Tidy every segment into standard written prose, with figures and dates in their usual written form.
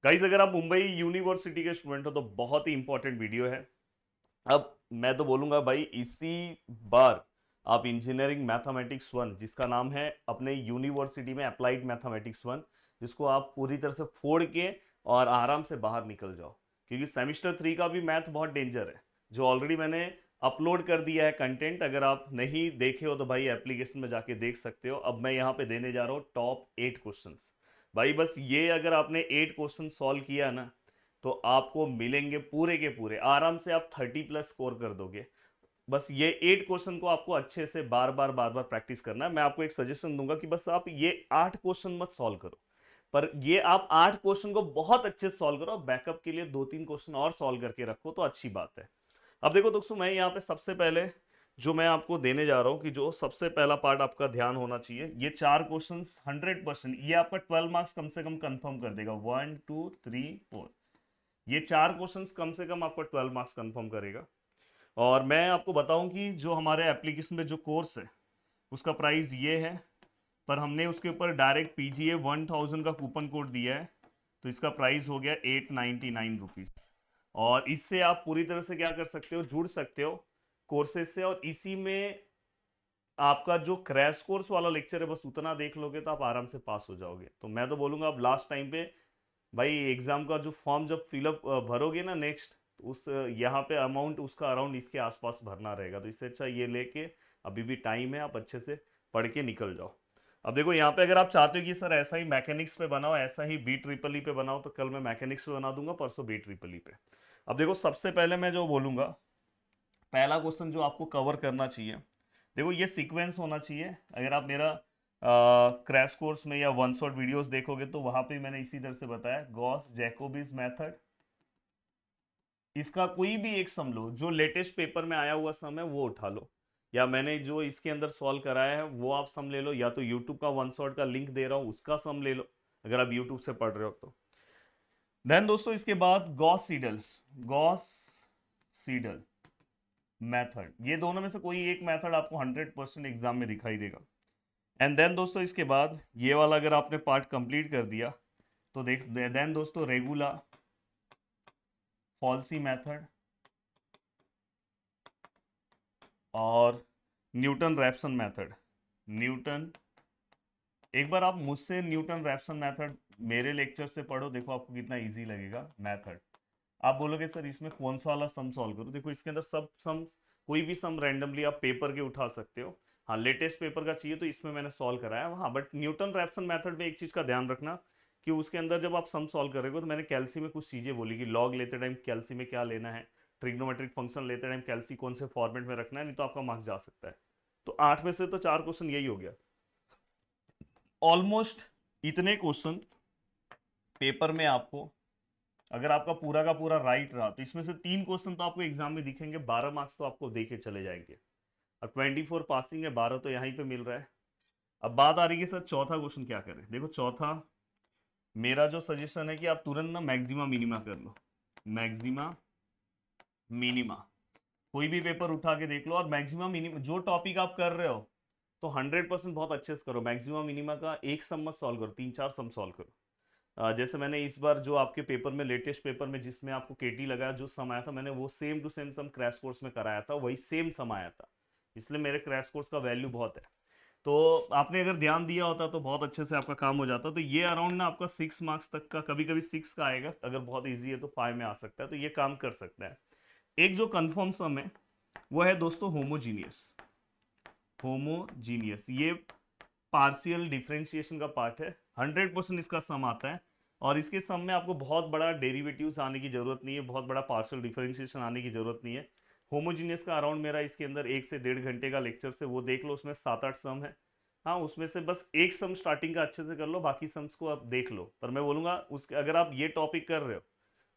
Guys अगर आप Mumbai university के स्टूडेंट हो तो बहुत ही इंपॉर्टेंट वीडियो है। अब मैं तो बोलूंगा भाई इसी बार आप इंजीनियरिंग मैथमेटिक्स वन, जिसका नाम है अपने यूनिवर्सिटी में अप्लाइड मैथमेटिक्स वन, जिसको आप पूरी तरह से फोड़ के और आराम से बाहर निकल जाओ, क्योंकि सेमिस्टर थ्री का भी मैथ बहुत डेंजर है, जो ऑलरेडी मैंने अपलोड कर दिया है कंटेंट। अगर आप नहीं देखे हो तो भाई एप्लीकेशन में जाके देख सकते हो। अब मैं यहाँ पे देने जा रहा हूँ टॉप 8 क्वेश्चंस। भाई बस ये अगर आपने 8 क्वेश्चन सॉल्व किया ना, तो आपको मिलेंगे पूरे के पूरे, आराम से आप 30+ स्कोर कर दोगे। बस ये 8 क्वेश्चन को आपको अच्छे से बार बार प्रैक्टिस करना है। मैं आपको एक सजेशन दूंगा कि बस आप ये 8 क्वेश्चन मत सॉल्व करो, पर ये आप 8 क्वेश्चन को बहुत अच्छे से सॉल्व करो। बैकअप के लिए 2-3 क्वेश्चन और सॉल्व करके रखो तो अच्छी बात है। अब देखो दोस्तों, मैं यहाँ पे सबसे पहले जो मैं आपको देने जा रहा हूँ कि जो सबसे पहला पार्ट आपका ध्यान होना चाहिए, ये 4 क्वेश्चंस 100% ये आपका 12 मार्क्स कम से कम कंफर्म कर देगा। 1 2 3 4, ये 4 क्वेश्चंस कम से कम आपको 12 मार्क्स कंफर्म करेगा। और मैं आपको बताऊं कि जो हमारे एप्लीकेशन में जो कोर्स है उसका प्राइस ये है, पर हमने उसके ऊपर डायरेक्ट पीजीए 1000 का कूपन कोड दिया है, तो इसका प्राइस हो गया 899 रुपीज़। और इससे आप पूरी तरह से क्या कर सकते हो, जुड़ सकते हो कोर्सेज से, और इसी में आपका जो क्रैश कोर्स वाला लेक्चर है बस उतना देख लोगे तो आप आराम से पास हो जाओगे। तो मैं तो बोलूंगा आप लास्ट टाइम पे भाई एग्जाम का जो फॉर्म जब फिलअप भरोगे ना नेक्स्ट, उस यहाँ पे अमाउंट उसका अराउंड इसके आसपास भरना रहेगा। तो इससे अच्छा ये लेके अभी भी टाइम है, आप अच्छे से पढ़ के निकल जाओ। अब देखो यहाँ पे अगर आप चाहते हो कि सर ऐसा ही मैकेनिक्स पे बनाओ, ऐसा ही बी ट्रिपल ई पे बनाओ, तो कल मैं मैकेनिक्स पे बना दूंगा, परसों बी ट्रिपल ई पे। अब देखो सबसे पहले मैं जो बोलूंगा, पहला क्वेश्चन जो आपको कवर करना चाहिए, देखो ये सीक्वेंस होना चाहिए। अगर आप मेरा क्रैश कोर्स में या वन शॉट वीडियोस देखोगे तो वहां पे मैंने इसी तरह से बताया, गॉस जैकोबिज मेथड, इसका कोई भी एक सम लो, जो लेटेस्ट पेपर में आया हुआ सम है वो उठा लो, या मैंने जो इसके अंदर सॉल्व कराया है वो आप सम ले लो, या तो यूट्यूब का वन शॉट का लिंक दे रहा हूँ उसका सम ले लो, अगर आप यूट्यूब से पढ़ रहे हो तो। देन दोस्तों इसके बाद गॉस सीडल मेथड, ये दोनों में से कोई एक मेथड आपको 100% एग्जाम में दिखाई देगा। एंड देन दोस्तों इसके बाद ये वाला अगर आपने पार्ट कंप्लीट कर दिया तो देख, देन दोस्तों रेगुला फॉल्सी मेथड और न्यूटन रैप्सन मेथड। न्यूटन, एक बार आप मुझसे न्यूटन रैप्सन मेथड मेरे लेक्चर से पढ़ो, देखो आपको कितना इजी लगेगा मेथड। आप बोलोगे सर इसमें कौन सा वाला सम सॉल्व करूं, देखो इसके अंदर सब सम, कोई भी सम रैंडमली आप पेपर के उठा सकते हो। हाँ लेटेस्ट पेपर का चाहिए तो इसमें मैंने सॉल्व कराया। हाँ बट न्यूटन रैप्सन मेथड में एक चीज का ध्यान रखना कि उसके अंदर जब आप सम सॉल्व करोगे तो मैंने कैल्सी में कुछ चीजें बोली कि लॉग लेते टाइम कैल्सी में क्या लेना है, ट्रिग्नोमेट्रिक फंक्शन लेते टाइम कैल्सी कौन से फॉर्मेट में रखना है, नहीं तो आपका मार्क्स जा सकता है। तो 8 में से तो 4 क्वेश्चन यही हो गया। ऑलमोस्ट इतने क्वेश्चन पेपर में आपको, अगर आपका पूरा का पूरा राइट रहा तो इसमें से 3 क्वेश्चन तो आपको एग्जाम में दिखेंगे, 12 मार्क्स तो आपको देके चले जाएंगे। अब 24 पासिंग है, 12 तो यहीं पे मिल रहा है। अब बात आ रही है सर चौथा क्वेश्चन क्या करें, देखो चौथा मेरा जो सजेशन है कि आप तुरंत ना मैक्सिमा मिनिमा कर लो। मैक्सिमा मिनिमा, कोई भी पेपर उठा के देख लो, और मैक्सिमम मिनिमम जो टॉपिक आप कर रहे हो तो 100% बहुत अच्छे से करो। मैक्सिमम मिनिमा का एक सम मत सॉल्व करो, 3-4 सम सॉल्व करो। जैसे मैंने इस बार जो आपके पेपर में लेटेस्ट पेपर में जिसमें आपको केटी लगाया जो सम आया था, मैंने वो same to same some crash course में कराया था, वही सेम सम आया था, इसलिए मेरे क्रैश कोर्स का वैल्यू बहुत है। तो आपने अगर ध्यान दिया होता तो बहुत अच्छे से आपका काम हो जाता। तो ये अराउंड ना आपका 6 मार्क्स तक का, कभी कभी 6 का आएगा, अगर बहुत ईजी है तो 5 में आ सकता है, तो ये काम कर सकता है। एक जो कंफर्म सम है वो है दोस्तों होमोजीनियस। होमोजीनियस ये पार्शियल डिफरेंशिएशन का पार्ट है, 100% इसका सम आता है, और इसके सम में आपको बहुत बड़ा डेरिवेटिव्स आने की जरूरत नहीं है, बहुत बड़ा पार्शियल डिफरेंशिएशन आने की जरूरत नहीं है। होमोजीनियस का अराउंड मेरा इसके अंदर 1 से 1.5 घंटे का लेक्चर से वो देख लो, उसमें 7-8 सम है। हाँ उसमें से बस एक सम स्टार्टिंग का अच्छे से कर लो, बाकी सम्स को आप देख लो, पर मैं बोलूंगा उसके अगर आप ये टॉपिक कर रहे हो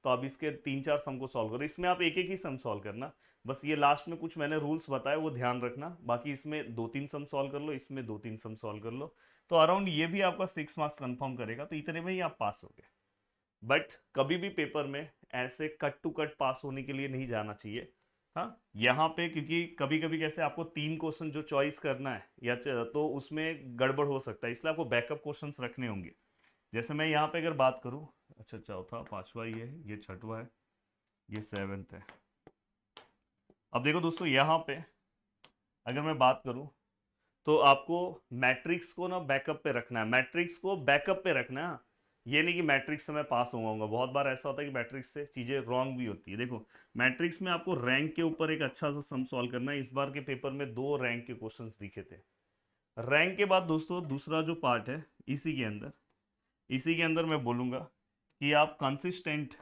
तो आप इसके 3-4 सम को सॉल्व करो, इसमें आप एक एक ही सम सॉल्व करना। बस ये लास्ट में कुछ मैंने रूल्स बताए वो ध्यान रखना, बाकी इसमें 2-3 सम सॉल्व कर लो, इसमें 2-3 सम सॉल्व कर लो, तो अराउंड ये भी आपका 6 मार्क्स कंफर्म करेगा, तो इतने में ही आप पास हो गए। बट कभी भी पेपर में ऐसे कट टू कट पास होने के लिए नहीं जाना चाहिए। हाँ यहाँ पे क्योंकि कभी कभी कैसे आपको 3 क्वेश्चन जो चॉइस करना है या तो उसमें गड़बड़ हो सकता है, इसलिए आपको बैकअप क्वेश्चंस रखने होंगे। जैसे मैं यहाँ पे अगर बात करूँ, अच्छा चौथा, पांचवा ये छठवा है, ये सेवेंथ है। अब देखो दोस्तों यहाँ पे अगर मैं बात करूं तो आपको मैट्रिक्स को ना बैकअप पे रखना है, मैट्रिक्स को बैकअप पे रखना है। ये नहीं कि मैट्रिक्स से मैं पास होऊंगा, बहुत बार ऐसा होता है कि मैट्रिक्स से चीजें रॉन्ग भी होती है। देखो मैट्रिक्स में आपको रैंक के ऊपर एक अच्छा सा सम सॉल्व करना है। इस बार के पेपर में 2 रैंक के क्वेश्चंस दिखे थे। रैंक के बाद दोस्तों दूसरा जो पार्ट है, इसी के अंदर मैं बोलूंगा कि आप कंसिस्टेंट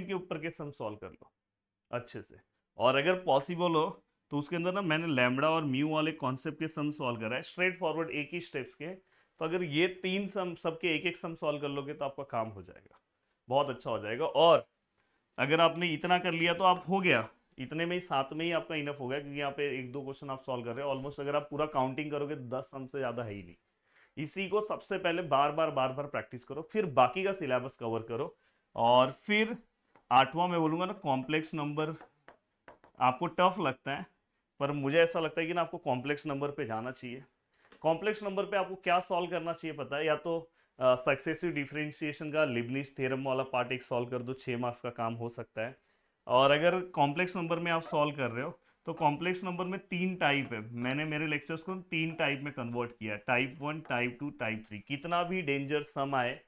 के ऊपर के सम सॉल्व कर लो अच्छे से। और अगर पॉसिबल हो तो उसके अंदर ना मैंने लैम्बडा और म्यू वाले कॉन्सेप्ट के सम सॉल्व करा है, स्ट्रेट फॉरवर्ड एक ही स्टेप्स के। तो अगर ये 3 सम सबके एक एक सम सॉल्व कर लोगे तो आपका काम हो जाएगा, बहुत अच्छा हो जाएगा। और अगर आपने इतना कर लिया तो आप हो गया, इतने में ही 7 में ही आपका इनफ हो गया, क्योंकि यहाँ पे 1-2 क्वेश्चन आप सॉल्व कर रहे हो ऑलमोस्ट। अगर आप पूरा काउंटिंग करोगे तो 10 सम से ज्यादा है ही नहीं। इसी को सबसे पहले बार बार प्रैक्टिस करो, फिर बाकी का सिलेबस कवर करो। और फिर 8वां मैं बोलूंगा ना, कॉम्प्लेक्स नंबर आपको टफ लगता है, पर मुझे ऐसा लगता है कि ना आपको कॉम्प्लेक्स नंबर पे जाना चाहिए। कॉम्प्लेक्स नंबर पे आपको क्या सॉल्व करना चाहिए पता है? या तो सक्सेसिव डिफरेंशिएशन का लिबनिज थ्योरम वाला पार्ट एक सॉल्व कर दो, 6 मार्क्स का काम हो सकता है। और अगर कॉम्प्लेक्स नंबर में आप सॉल्व कर रहे हो तो कॉम्प्लेक्स नंबर में 3 टाइप है, मैंने मेरे लेक्चर्स को 3 टाइप में कन्वर्ट किया, टाइप 1, टाइप 2, टाइप 3। कितना भी डेंजर सम आए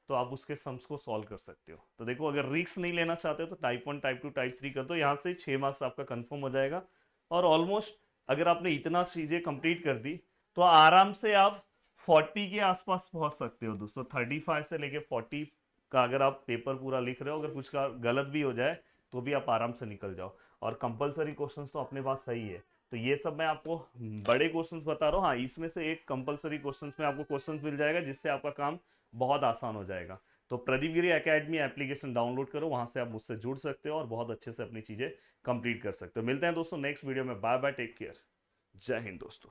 तो आप उसके सम्स को सॉल्व कर सकते हो। तो देखो अगर रिस्क नहीं लेना चाहते हो तो टाइप 1, टाइप 2, टाइप 3 कर दो, यहाँ से 6 मार्क्स आपका कंफर्म हो जाएगा। और ऑलमोस्ट अगर आपने इतना चीज़ें कंप्लीट कर दी तो आराम से आप 40 के आसपास पहुंच सकते हो दोस्तों। 35 से लेके 40 का अगर आप पेपर पूरा लिख रहे हो, अगर कुछ का गलत भी हो जाए तो भी आप आराम से निकल जाओ। और कंपलसरी क्वेश्चंस तो अपने पास सही है। तो ये सब मैं आपको बड़े क्वेश्चंस बता रहा हूँ। हाँ, इसमें से एक कंपलसरी क्वेश्चंस में आपको क्वेश्चंस मिल जाएगा जिससे आपका काम बहुत आसान हो जाएगा। तो प्रदीप गिरी एकेडमी एप्लीकेशन डाउनलोड करो, वहां से आप मुझसे जुड़ सकते हो और बहुत अच्छे से अपनी चीजें कंप्लीट कर सकते हो। मिलते हैं दोस्तों नेक्स्ट वीडियो में। बाय बाय, टेक केयर, जय हिंद दोस्तों।